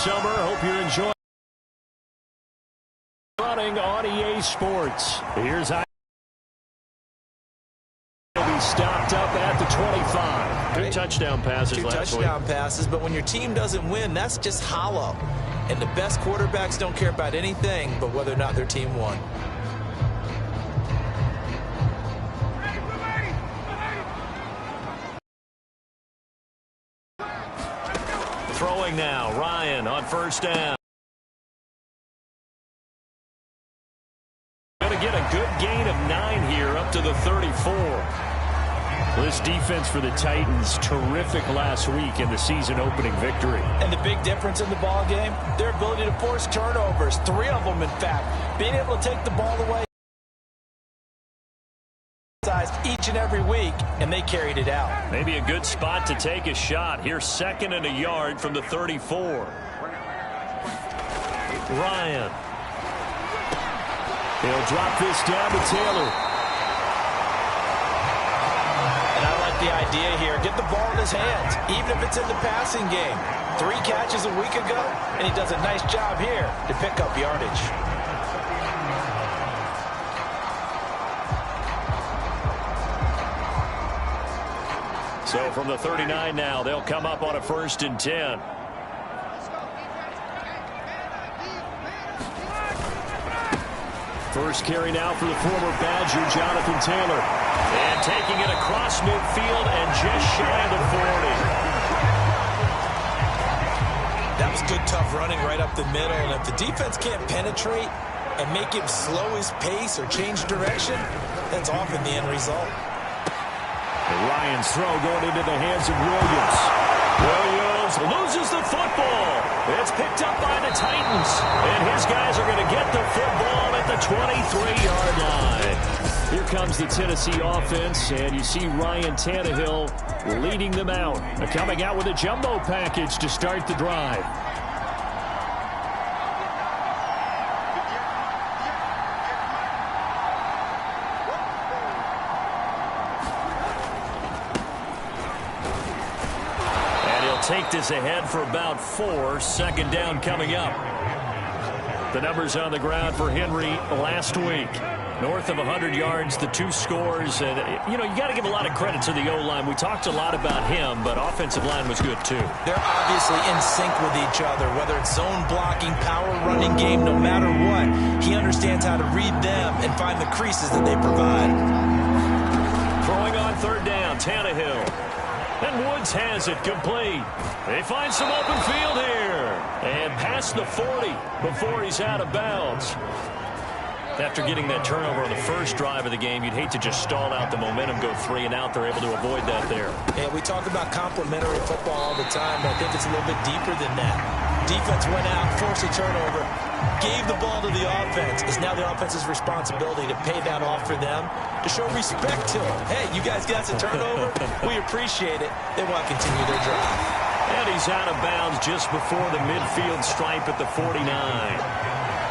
summer. Hope you're enjoying running on EA Sports. Here's how he'll be stopped up at the 25. Two touchdown passes last week. Two touchdown passes, but when your team doesn't win, that's just hollow. And the best quarterbacks don't care about anything but whether or not their team won. Throwing now, Ryan on first down. Going to get a good gain of 9 here up to the 34. This defense for the Titans, terrific last week in the season-opening victory. And the big difference in the ball game, their ability to force turnovers, 3 of them in fact. Being able to take the ball away each and every week, and they carried it out. Maybe a good spot to take a shot. Here's 2nd and a yard from the 34. Ryan. He'll drop this down to Taylor. And I like the idea here. Get the ball in his hands, even if it's in the passing game. 3 catches a week ago, and he does a nice job here to pick up yardage. So from the 39 now, they'll come up on a 1st and 10. First carry now for the former Badger, Jonathan Taylor. And taking it across midfield and just shy of the 40. That was good, tough running right up the middle. And if the defense can't penetrate and make him slow his pace or change direction, that's often the end result. Ryan's throw going into the hands of Williams. Williams loses the football. It's picked up by the Titans. And his guys are going to get the football at the 23-yard line. Here comes the Tennessee offense, and you see Ryan Tannehill leading them out. They're coming out with a jumbo package to start the drive. Take this ahead for about 4. 2nd down coming up. The numbers on the ground for Henry last week. North of 100 yards, the 2 scores. And, you know, you got to give a lot of credit to the O-line. We talked a lot about him, but offensive line was good, too. They're obviously in sync with each other, whether it's zone blocking, power running game, no matter what. He understands how to read them and find the creases that they provide. Throwing on 3rd down, Tannehill. And Woods has it complete. They find some open field here. And past the 40 before he's out of bounds. After getting that turnover on the first drive of the game, you'd hate to just stall out the momentum, go 3 and out. They're able to avoid that there. Yeah, we talk about complementary football all the time, but I think it's a little bit deeper than that. Defense went out, forced a turnover, gave the ball to the offense. It's now the offense's responsibility to pay that off for them, to show respect to them. Hey, you guys got a turnover? We appreciate it. They want to continue their drive. And he's out of bounds just before the midfield stripe at the 49.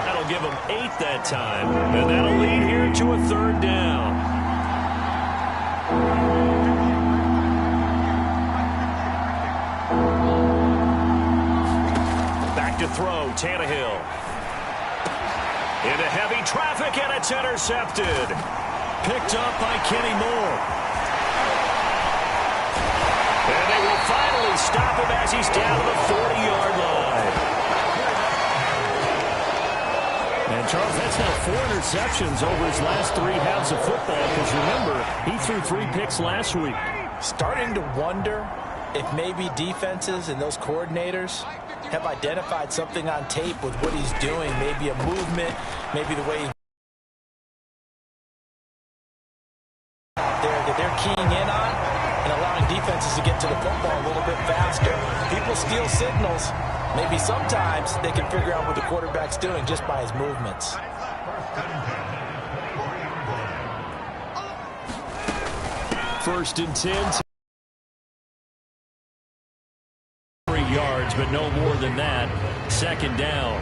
That'll give him 8 that time, and that'll lead here to a 3rd down. Back to throw, Tannehill. Into heavy traffic, and it's intercepted. Picked up by Kenny Moore. And they will finally stop him as he's down to the 40-yard line. And, Charles, that's now 4 interceptions over his last 3 halves of football, because, remember, he threw 3 picks last week. Starting to wonder if maybe defenses and those coordinators have identified something on tape with what he's doing, maybe a movement, maybe the way he's there that they're keying in on and allowing defenses to get to the football a little bit faster. People steal signals. Maybe sometimes they can figure out what the quarterback's doing just by his movements. First and 10. 3 yards, but no more than that. 2nd down.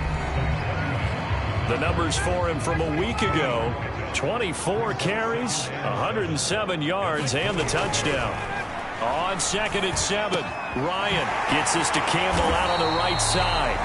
The numbers for him from a week ago. 24 carries, 107 yards, and the touchdown. On 2nd and 7, Ryan gets this to Campbell out on the right side.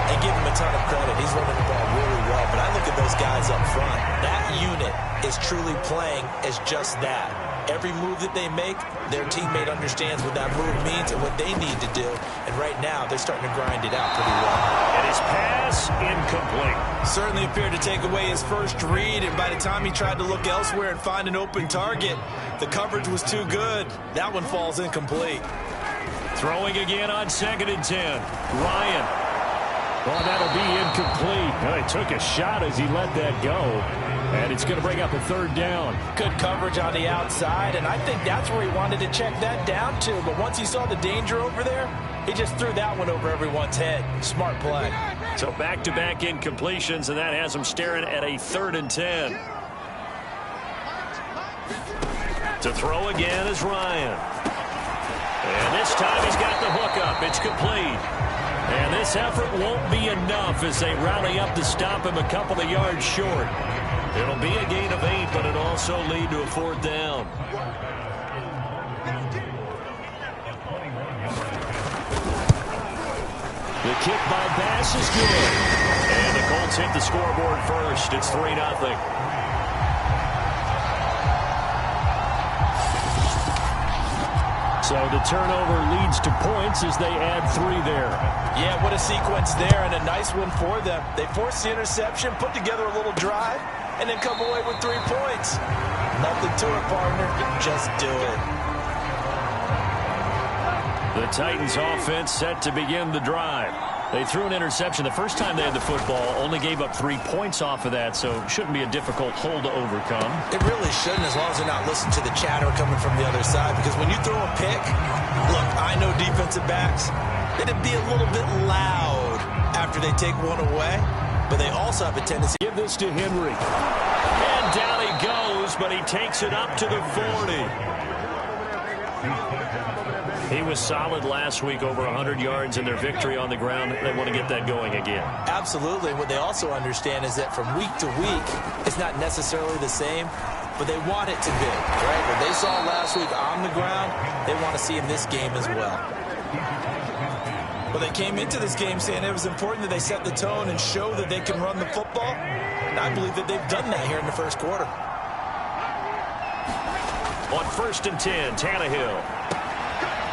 And give him a ton of credit. He's running the ball really well. But I look at those guys up front. That unit is truly playing as just that. Every move that they make, their teammate understands what that move means and what they need to do. And right now, they're starting to grind it out pretty well. And his pass incomplete. Certainly appeared to take away his first read, and by the time he tried to look elsewhere and find an open target, the coverage was too good. That one falls incomplete. Throwing again on 2nd and 10. Ryan. Well, that'll be incomplete. Well, he took a shot as he let that go. And it's going to bring up a 3rd down. Good coverage on the outside, and I think that's where he wanted to check that down to. But once he saw the danger over there, he just threw that one over everyone's head. Smart play. So back-to-back incompletions, and that has him staring at a 3rd and 10. To throw again is Ryan. And this time he's got the hook up. It's complete. And this effort won't be enough as they rally up to stop him a couple of yards short. It'll be a gain of 8, but it'll also lead to a 4th down. The kick by Bass is good. And the Colts hit the scoreboard first. It's 3-0. So the turnover leads to points as they add 3 there. Yeah, what a sequence there, and a nice one for them. They forced the interception, put together a little drive, and then come away with 3 points. Nothing to it, partner. Just do it. The Titans offense set to begin the drive. They threw an interception the first time they had the football, only gave up 3 points off of that, so it shouldn't be a difficult hole to overcome. It really shouldn't, as long as they're not listening to the chatter coming from the other side, because when you throw a pick, look, I know defensive backs, it'd be a little bit loud after they take one away, but they also have a tendency. Give this to Henry. And down he goes, but he takes it up to the 40. He was solid last week, over 100 yards in their victory on the ground. They want to get that going again. Absolutely. What they also understand is that from week to week, it's not necessarily the same, but they want it to be, right? What they saw last week on the ground, they want to see in this game as well. Well, they came into this game saying it was important that they set the tone and show that they can run the football. And I believe that they've done that here in the first quarter. On 1st and 10, Tannehill.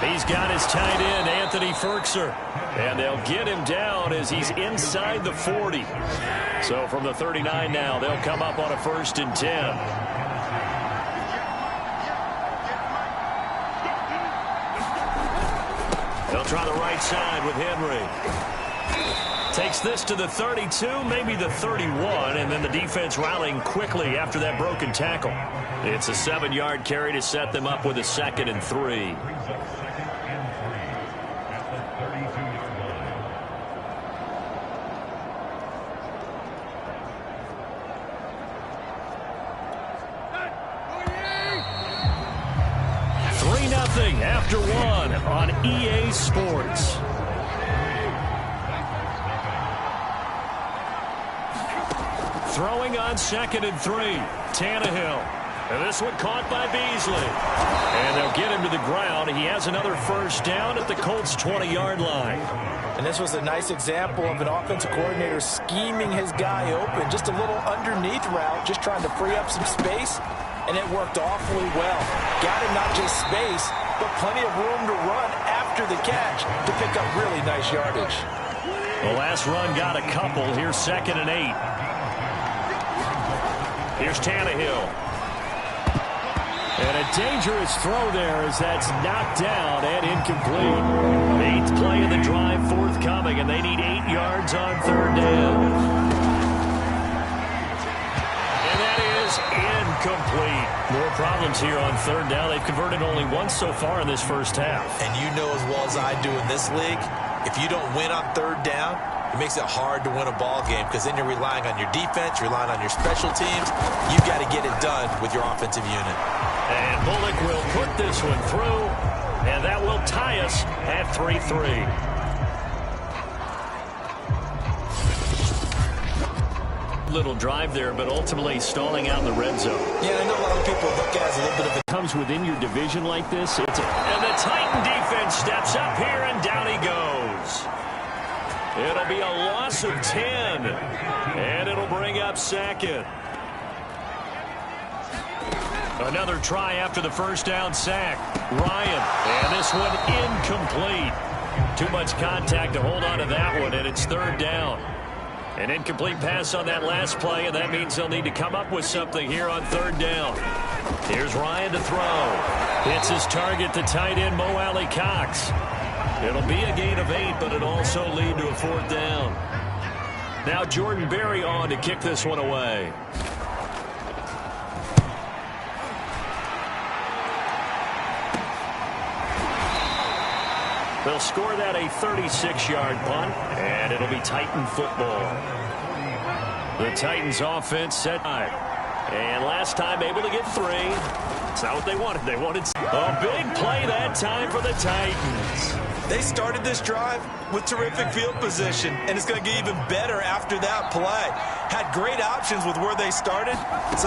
He's got his tight end, Anthony Ferkser. And they'll get him down as he's inside the 40. So from the 39 now, they'll come up on a 1st and 10. They'll try the right side with Henry. Takes this to the 32, maybe the 31, and then the defense rallying quickly after that broken tackle. It's a 7-yard carry to set them up with a 2nd and 3. After 1 on EA Sports. Throwing on 2nd and 3. Tannehill. And this one caught by Beasley. And they'll get him to the ground. He has another 1st down at the Colts' 20-yard line. And this was a nice example of an offensive coordinator scheming his guy open. Just a little underneath route, just trying to free up some space. And it worked awfully well. Got him not just space, but plenty of room to run after the catch to pick up really nice yardage. The last run got a couple. Here's 2nd and 8. Here's Tannehill. And a dangerous throw there as that's knocked down and incomplete. 8th play of the drive forthcoming, and they need 8 yards on 3rd down. And that is incomplete. More problems here on 3rd down. They've converted only once so far in this first half. And you know as well as I do in this league, if you don't win on 3rd down, it makes it hard to win a ball game because then you're relying on your defense, you're relying on your special teams. You've got to get it done with your offensive unit. And Bullock will put this one through, and that will tie us at 3-3. little drive there, but ultimately stalling out in the red zone. Yeah, I know a lot of people look at it as a little bit of a... Comes within your division like this. And the Titan defense steps up here, and down he goes. It'll be a loss of 10, and it'll bring up second. Another try after the first down sack. Ryan, and this one incomplete. Too much contact to hold on to that one, and it's third down. An incomplete pass on that last play, and that means they'll need to come up with something here on third down. Here's Ryan to throw. Hits his target, the tight end, Mo Alley Cox. It'll be a gain of 8, but it'll also lead to a fourth down. Now Jordan Berry on to kick this one away. They'll score that a 36-yard punt, and it'll be Titan football. The Titans offense set high. And last time able to get 3. It's not what they wanted. They wanted a big play that time for the Titans. They started this drive with terrific field position, and it's going to get even better after that play. Had great options with where they started. So